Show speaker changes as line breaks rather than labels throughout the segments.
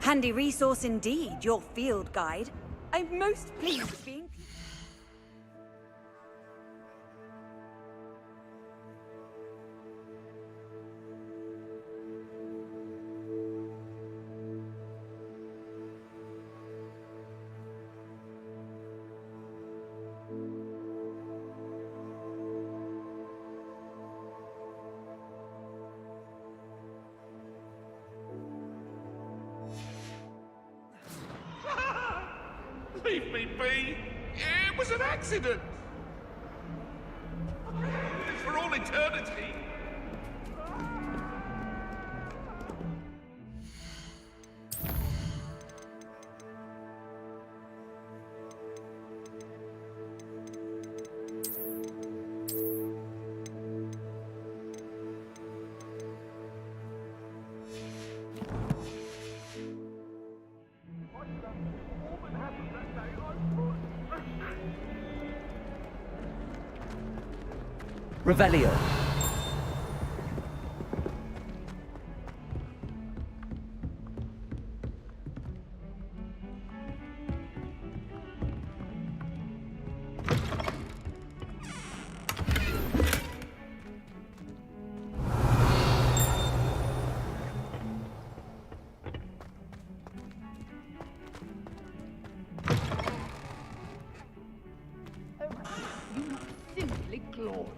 Handy resource indeed, your field guide. I'm most pleased being...
Leave me be! It was an accident! For all eternity!
Revelio.
Simply glorious.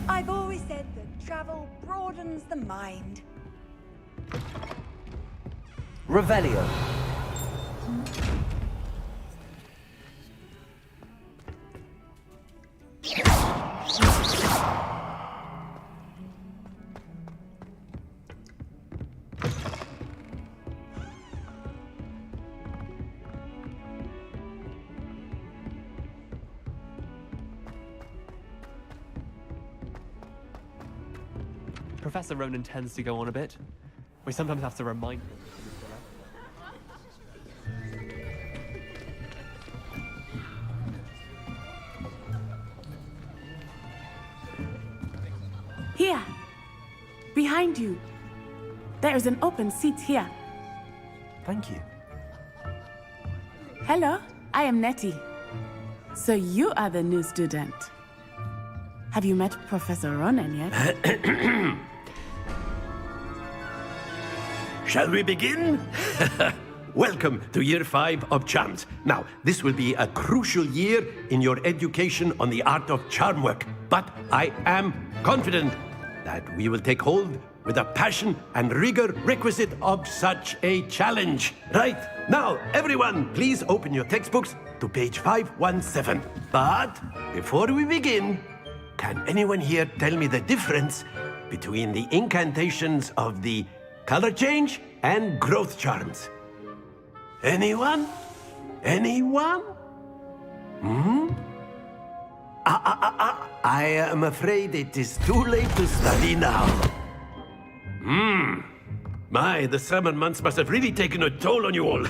I've always said that travel broadens the mind.
Revelio.
Professor Ronan tends to go on a bit. We sometimes have to remind him.
Here! Behind you! There is an open seat here.
Thank you.
Hello, I am Nettie. So you are the new student. Have you met Professor Ronan yet?
Shall we begin? Welcome to Year 5 of Charms. Now, this will be a crucial year in your education on the art of charm work, but I am confident that we will take hold with the passion and rigor requisite of such a challenge. Right, now, everyone, please open your textbooks to page 517. But before we begin, can anyone here tell me the difference between the incantations of the color change and growth charms? Anyone? Anyone? I am afraid it is too late to study now. My, the summer months must have really taken a toll on you all.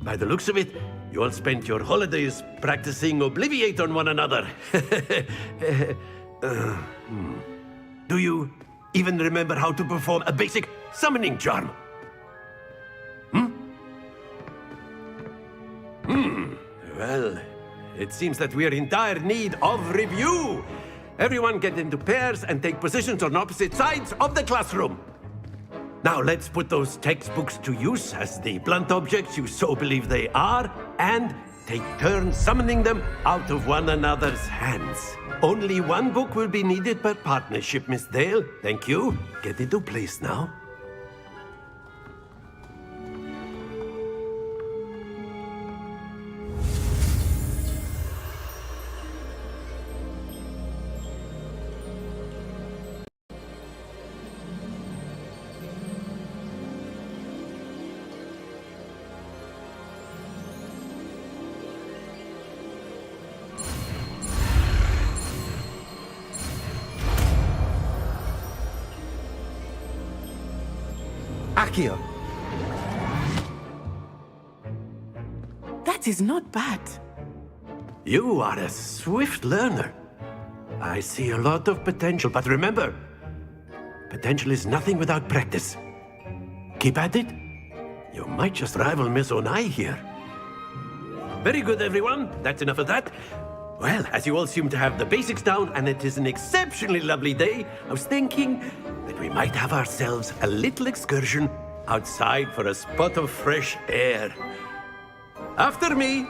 By the looks of it, you all spent your holidays practicing Obliviate on one another. Do you even remember how to perform a basic summoning charm? Well, it seems that we are in dire need of review. Everyone get into pairs and take positions on opposite sides of the classroom. Now let's put those textbooks to use as the blunt objects you so believe they are, and take turns summoning them out of one another's hands. Only one book will be needed per partnership, Miss Dale. Thank you. Get into place now.
Accio.
That is not bad.
You are a swift learner. I see a lot of potential, but remember, potential is nothing without practice. Keep at it. You might just rival Miss Onai here. Very good, everyone. That's enough of that. Well, as you all seem to have the basics down, and it is an exceptionally lovely day, I was thinking that we might have ourselves a little excursion outside for a spot of fresh air. After me.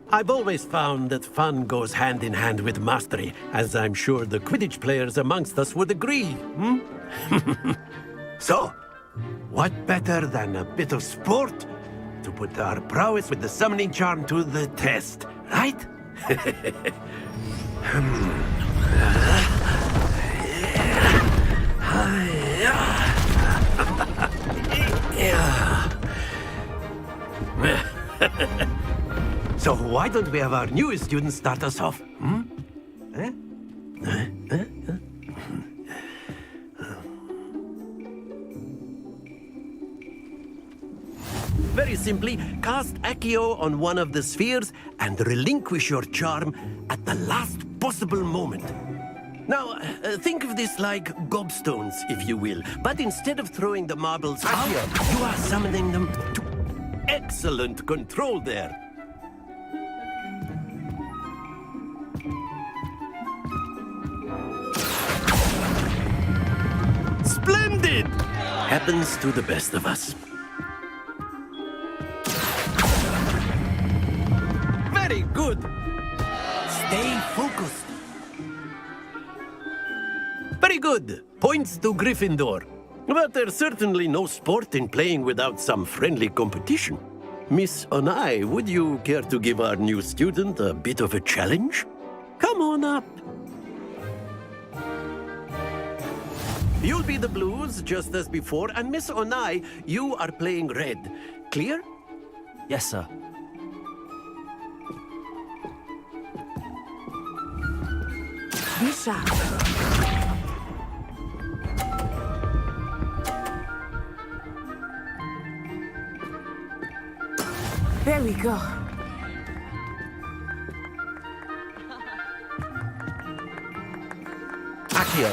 I've always found that fun goes hand in hand with mastery, as I'm sure the Quidditch players amongst us would agree, So, what better than a bit of sport to put our prowess with the summoning charm to the test, right? So why don't we have our newest student start us off? Very simply, cast Accio on one of the spheres and relinquish your charm at the last possible moment. Now, think of this like gobstones, if you will. But instead of throwing the marbles out, you are summoning them to excellent control there. Splendid! Happens to the best of us. Very good. Stay focused. Very good. Points to Gryffindor. But there's certainly no sport in playing without some friendly competition. Miss Onai, would you care to give our new student a bit of a challenge? Come on up. You'll be the blues, just as before, and Miss Onai, you are playing red. Clear?
Yes, sir.
Be sharp. There we go.
Accio.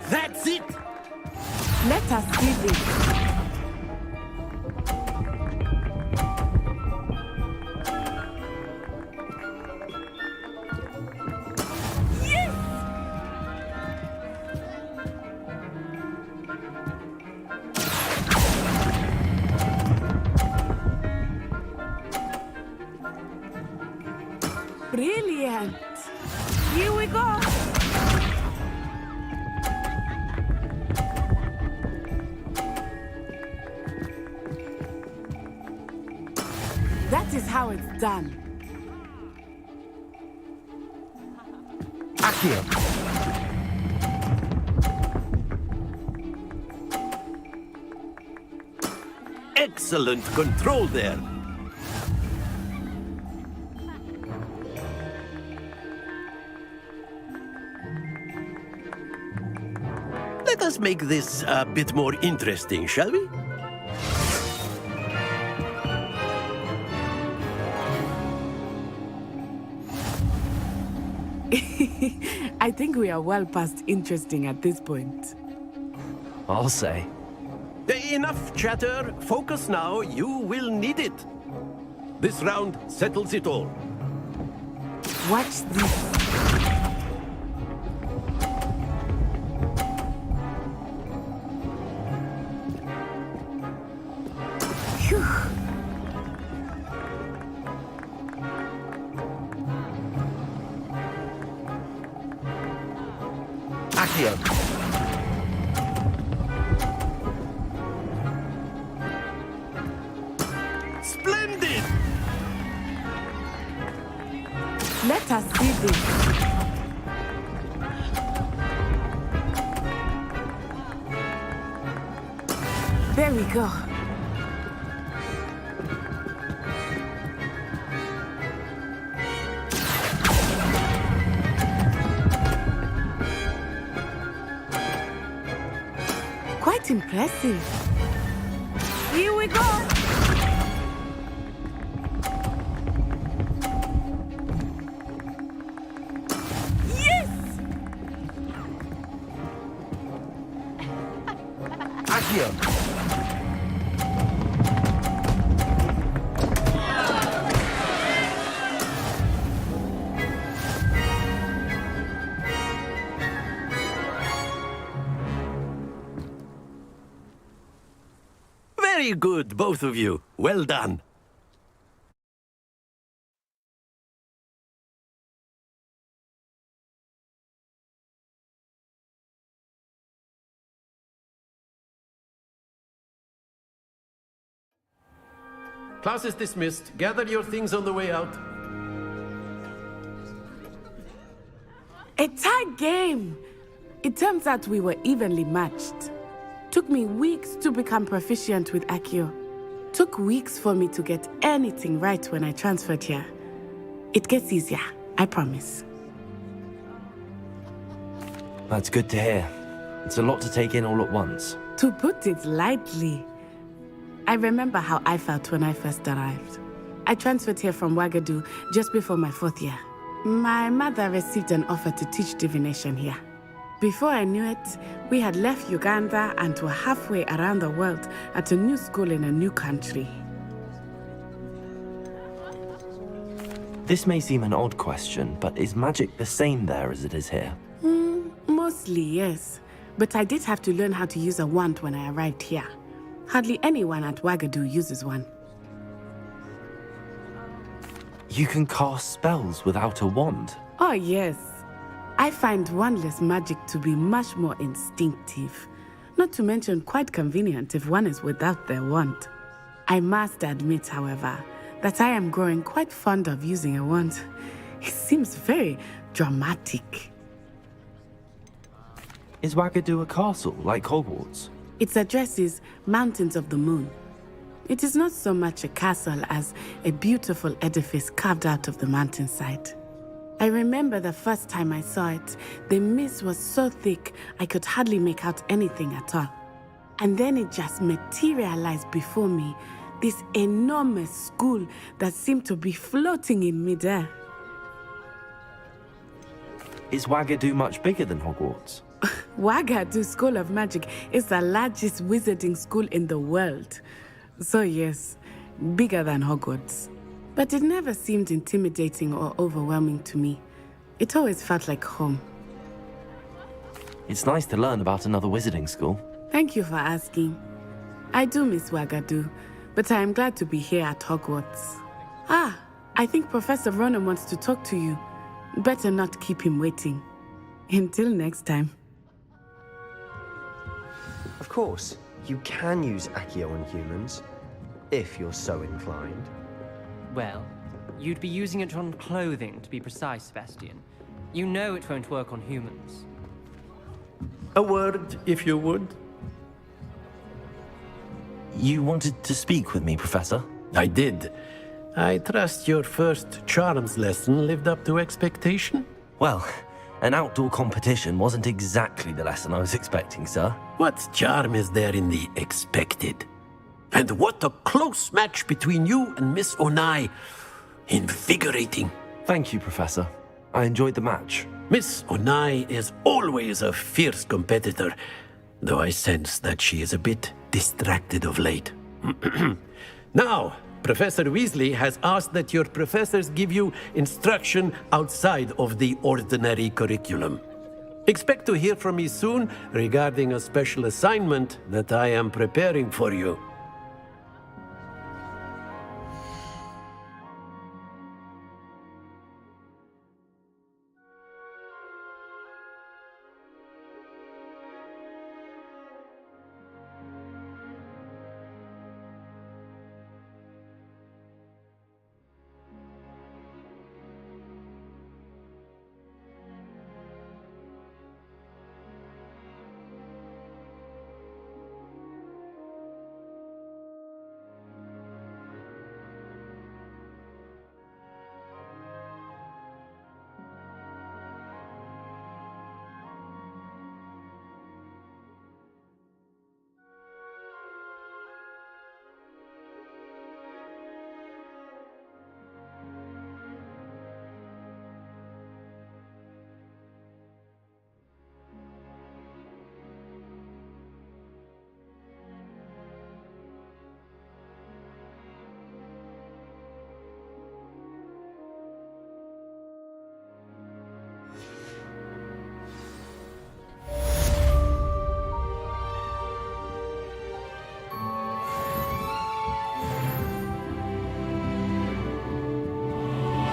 That's it!
Let us see this. Brilliant! Here we go! That is how it's done.
Accio.
Excellent control there. Let us make this a bit more interesting, shall we?
I think we are well past interesting at this point.
I'll say.
Enough chatter. Focus now. You will need it. This round settles it all.
Watch this. Phew.
Accio.
Splendid!
Let us see this. There we go. Quite impressive. Here we go. Yes!
Accio!
Very good, both of you. Well done. Class is dismissed. Gather your things on the way out.
A tight game. It turns out we were evenly matched. Took me weeks to become proficient with Accio. Took weeks for me to get anything right when I transferred here. It gets easier, I promise.
That's good to hear. It's a lot to take in all at once.
To put it lightly, I remember how I felt when I first arrived. I transferred here from Ouagadougou just before my 4th year. My mother received an offer to teach divination here. Before I knew it, we had left Uganda and were halfway around the world at a new school in a new country.
This may seem an odd question, but is magic the same there as it is here?
Mostly, yes. But I did have to learn how to use a wand when I arrived here. Hardly anyone at Ouagadougou uses one.
You can cast spells without a wand.
Oh, yes. I find wandless magic to be much more instinctive. Not to mention quite convenient if one is without their wand. I must admit, however, that I am growing quite fond of using a wand. It seems very dramatic.
Is Ouagadougou a castle, like Hogwarts?
Its address is Mountains of the Moon. It is not so much a castle as a beautiful edifice carved out of the mountainside. I remember the first time I saw it, the mist was so thick I could hardly make out anything at all. And then it just materialized before me, this enormous school that seemed to be floating in midair.
Is Ouagadougou much bigger than Hogwarts?
Ouagadougou School of Magic is the largest wizarding school in the world. So yes, bigger than Hogwarts. But it never seemed intimidating or overwhelming to me. It always felt like home.
It's nice to learn about another wizarding school.
Thank you for asking. I do miss Ouagadougou, but I am glad to be here at Hogwarts. Ah, I think Professor Ronan wants to talk to you. Better not keep him waiting. Until next time.
Of course, you can use Accio on humans, if you're so inclined.
Well, you'd be using it on clothing, to be precise, Sebastian. You know it won't work on humans.
A word, if you would.
You wanted to speak with me, Professor?
I did. I trust your first charms lesson lived up to expectation?
Well, an outdoor competition wasn't exactly the lesson I was expecting, sir.
What charm is there in the expected? And what a close match between you and Miss Onai. Invigorating.
Thank you, Professor. I enjoyed the match.
Miss Onai is always a fierce competitor, though I sense that she is a bit distracted of late. Now, Professor Weasley has asked that your professors give you instruction outside of the ordinary curriculum. Expect to hear from me soon regarding a special assignment that I am preparing for you.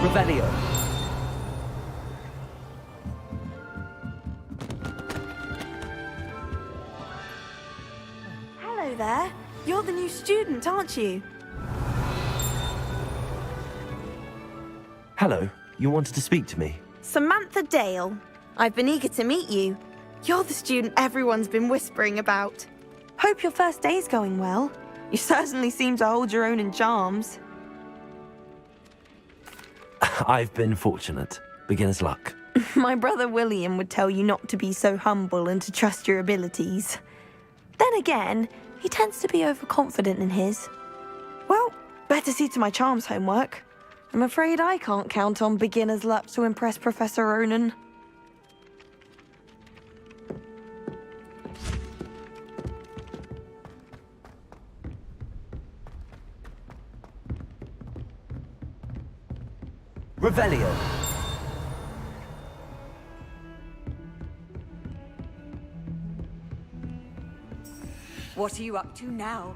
Revelio.
Hello there. You're the new student, aren't you?
Hello, you wanted to speak to me?
Samantha Dale. I've been eager to meet you. You're the student everyone's been whispering about. Hope your first day's going well. You certainly seem to hold your own in charms.
I've been fortunate. Beginner's luck.
My brother William would tell you not to be so humble and to trust your abilities. Then again, he tends to be overconfident in his. Well, better see to my charms homework. I'm afraid I can't count on beginner's luck to impress Professor Ronan.
Revelio.
What are you up to now?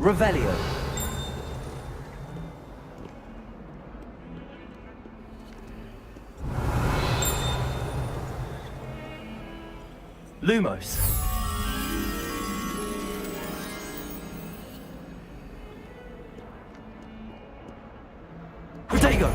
Revelio. Lumos. Protego.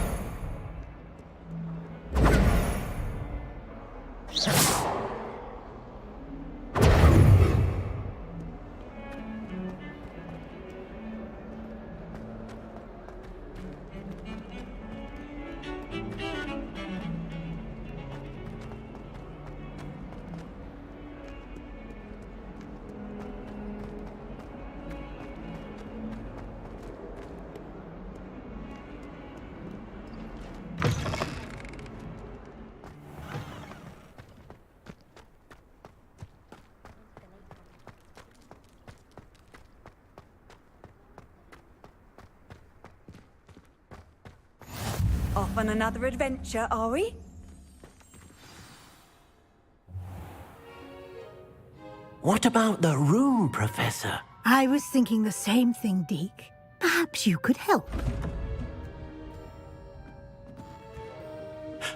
Off on another adventure, are we?
What about the room, Professor?
I was thinking the same thing, Deke. Perhaps you could help.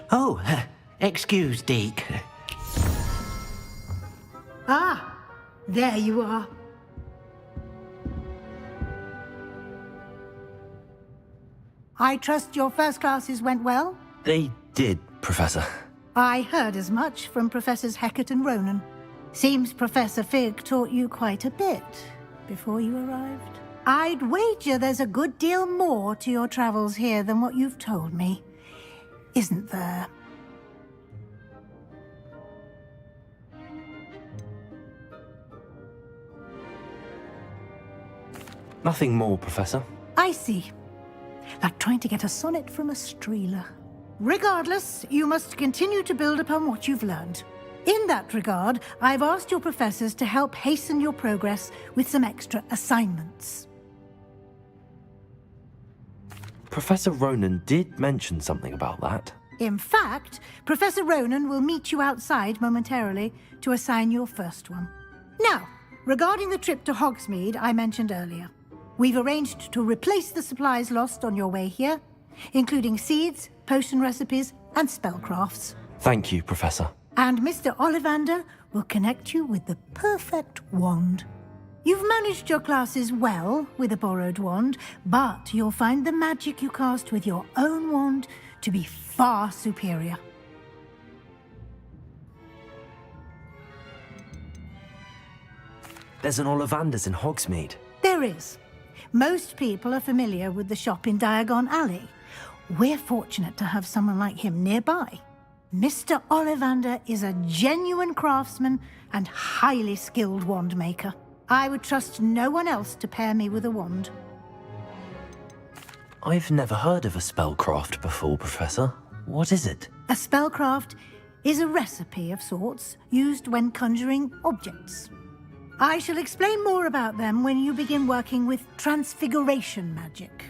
Oh, excuse, Deke.
Ah, there you are. I trust your first classes went well?
They did, Professor.
I heard as much from Professors Hecat and Ronan. Seems Professor Fig taught you quite a bit before you arrived. I'd wager there's a good deal more to your travels here than what you've told me. Isn't there?
Nothing more, Professor.
I see. Like trying to get a sonnet from a streeler. Regardless, you must continue to build upon what you've learned. In that regard, I've asked your professors to help hasten your progress with some extra assignments.
Professor Ronan did mention something about that.
In fact, Professor Ronan will meet you outside momentarily to assign your first one. Now, regarding the trip to Hogsmeade I mentioned earlier, we've arranged to replace the supplies lost on your way here, including seeds, potion recipes, and spellcrafts.
Thank you, Professor.
And Mr. Ollivander will connect you with the perfect wand. You've managed your classes well with a borrowed wand, but you'll find the magic you cast with your own wand to be far superior.
There's an Ollivander's in Hogsmeade.
There is. Most people are familiar with the shop in Diagon Alley. We're fortunate to have someone like him nearby. Mr. Ollivander is a genuine craftsman and highly skilled wand maker. I would trust no one else to pair me with a wand.
I've never heard of a spellcraft before, Professor. What is it?
A spellcraft is a recipe of sorts used when conjuring objects. I shall explain more about them when you begin working with transfiguration magic.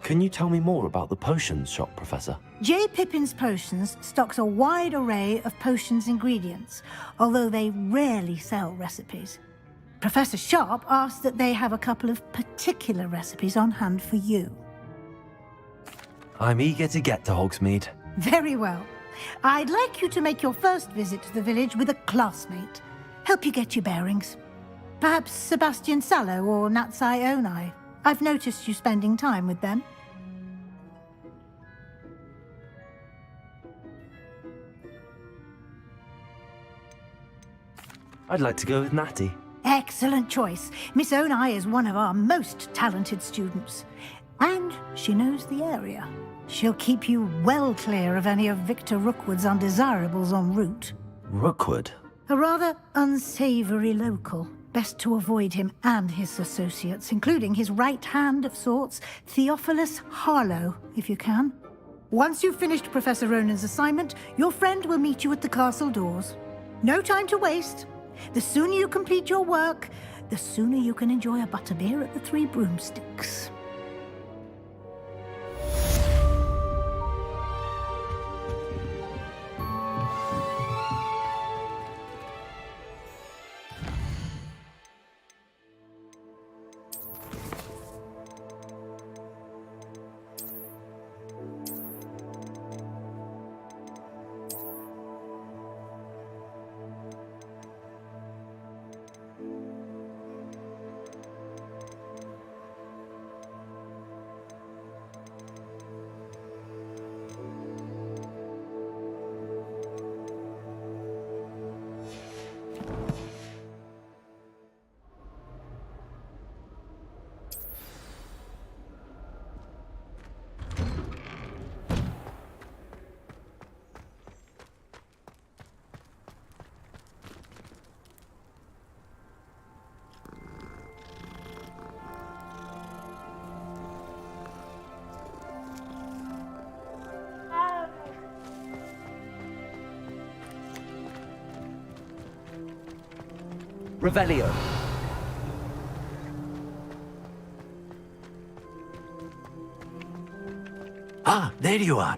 Can you tell me more about the potions shop, Professor?
J. Pippin's Potions stocks a wide array of potions ingredients, although they rarely sell recipes. Professor Sharp asks that they have a couple of particular recipes on hand for you.
I'm eager to get to Hogsmeade.
Very well. I'd like you to make your first visit to the village with a classmate. Help you get your bearings. Perhaps Sebastian Sallow or Natsai Onai. I've noticed you spending time with them.
I'd like to go with Natty.
Excellent choice. Miss Onai is one of our most talented students. And she knows the area. She'll keep you well clear of any of Victor Rookwood's undesirables en route.
Rookwood?
A rather unsavory local. Best to avoid him and his associates, including his right hand of sorts, Theophilus Harlow, if you can. Once you've finished Professor Ronan's assignment, your friend will meet you at the castle doors. No time to waste. The sooner you complete your work, the sooner you can enjoy a butterbeer at the Three Broomsticks.
Revelio.
Ah, there you are.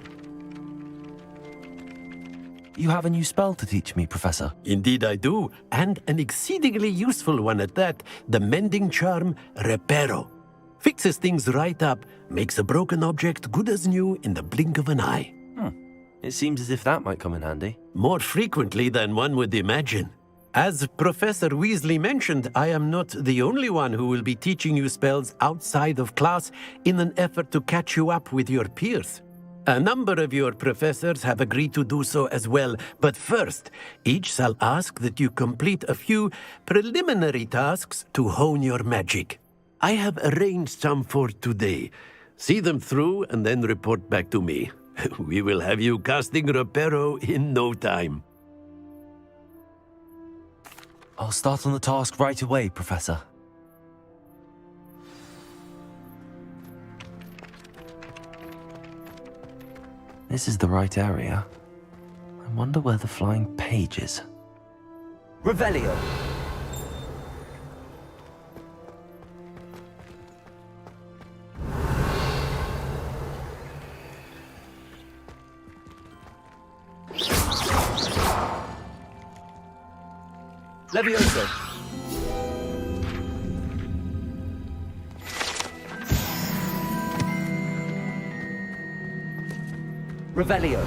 You have a new spell to teach me, Professor.
Indeed I do, and an exceedingly useful one at that, the mending charm Reparo. Fixes things right up, makes a broken object good as new in the blink of an eye.
It seems as if that might come in handy.
More frequently than one would imagine. As Professor Weasley mentioned, I am not the only one who will be teaching you spells outside of class in an effort to catch you up with your peers. A number of your professors have agreed to do so as well, but first, each shall ask that you complete a few preliminary tasks to hone your magic. I have arranged some for today. See them through and then report back to me. We will have you casting Reparo in no time.
I'll start on the task right away, Professor. This is the right area. I wonder where the flying page is. Revelio! Levioso! Revelio!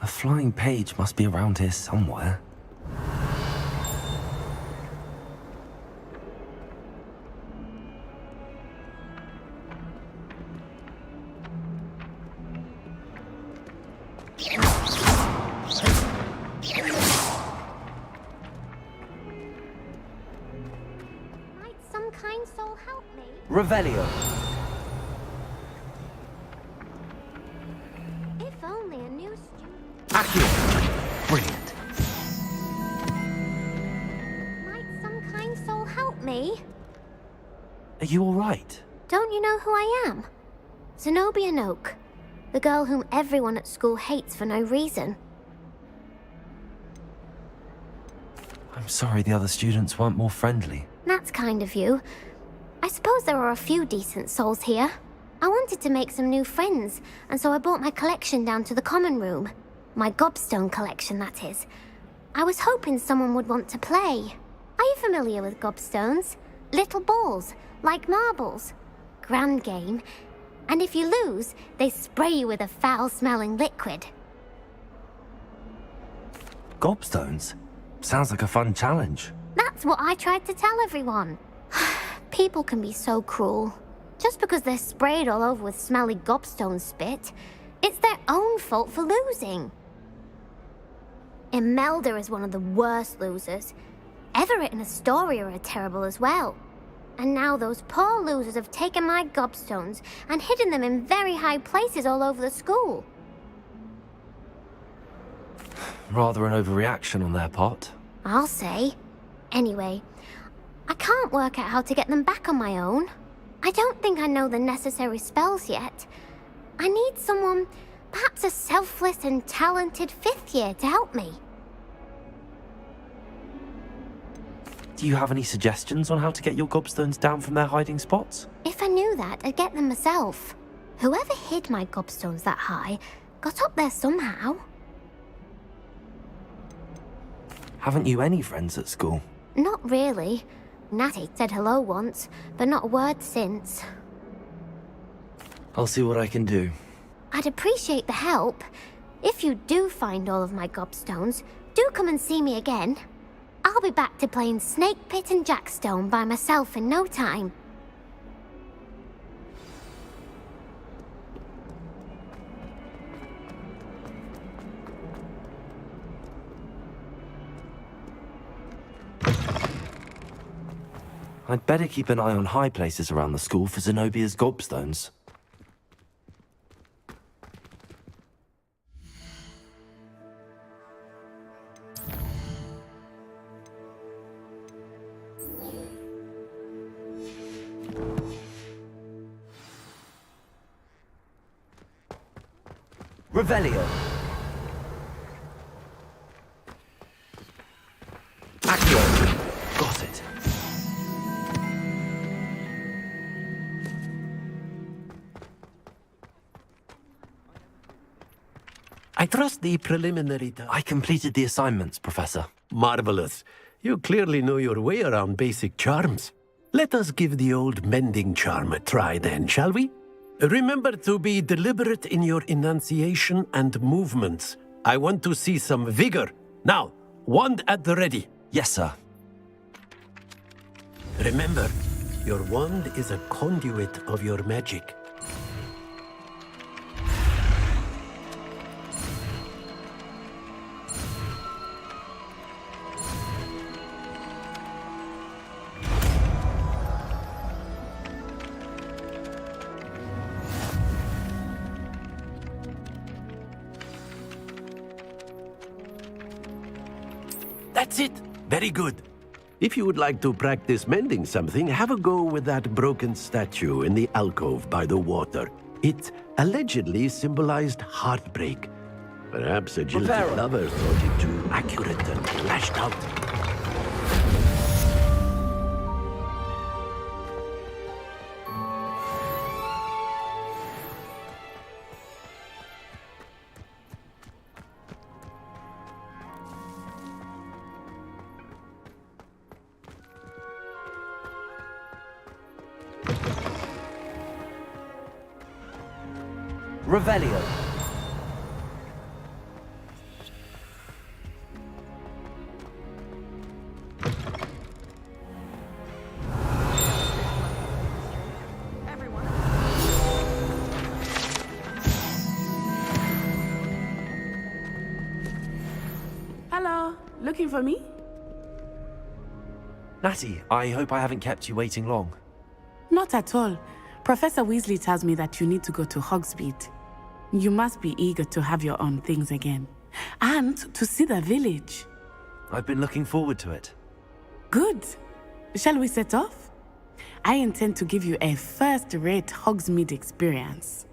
A flying page must be around here somewhere.
Might some kind soul help me?
Revelio.
If only a new student.
Accio. Brilliant.
Might some kind soul help me?
Are you all right?
Don't you know who I am? Zenobia Noak, the girl whom everyone at school hates for no reason.
I'm sorry the other students weren't more friendly.
That's kind of you. I suppose there are a few decent souls here. I wanted to make some new friends, and so I brought my collection down to the common room. My gobstone collection, that is. I was hoping someone would want to play. Are you familiar with gobstones? Little balls, like marbles. Grand game. And if you lose, they spray you with a foul-smelling liquid.
Gobstones? Sounds like a fun challenge.
That's what I tried to tell everyone. People can be so cruel. Just because they're sprayed all over with smelly gobstone spit, it's their own fault for losing. Imelda is one of the worst losers. Everett and Astoria are terrible as well. And now those poor losers have taken my gobstones and hidden them in very high places all over the school.
Rather an overreaction on their part.
I'll say. Anyway, I can't work out how to get them back on my own. I don't think I know the necessary spells yet. I need someone, perhaps a selfless and talented fifth year to help me.
Do you have any suggestions on how to get your gobstones down from their hiding spots?
If I knew that, I'd get them myself. Whoever hid my gobstones that high got up there somehow.
Haven't you any friends at school?
Not really. Natty said hello once, but not a word since.
I'll see what I can do.
I'd appreciate the help. If you do find all of my gobstones, do come and see me again. I'll be back to playing Snake Pit and Jackstone by myself in no time.
I'd better keep an eye on high places around the school for Zenobia's gobstones. Revelio. Accio. Got it.
I trust the preliminary...
I completed the assignments, Professor.
Marvelous. You clearly know your way around basic charms. Let us give the old mending charm a try then, shall we? Remember to be deliberate in your enunciation and movements. I want to see some vigor. Now, wand at the ready.
Yes, sir.
Remember, your wand is a conduit of your magic. That's it. Very good. If you would like to practice mending something, have a go with that broken statue in the alcove by the water. It allegedly symbolized heartbreak. Perhaps a jilted lover thought it too accurate and lashed out.
Revelio.
looking for me?
Natty, I hope I haven't kept you waiting long.
Not at all. Professor Weasley tells me that you need to go to Hogsmeade. You must be eager to have your own things again. And to see the village.
I've been looking forward to it.
Good. Shall we set off? I intend to give you a first-rate Hogsmeade experience.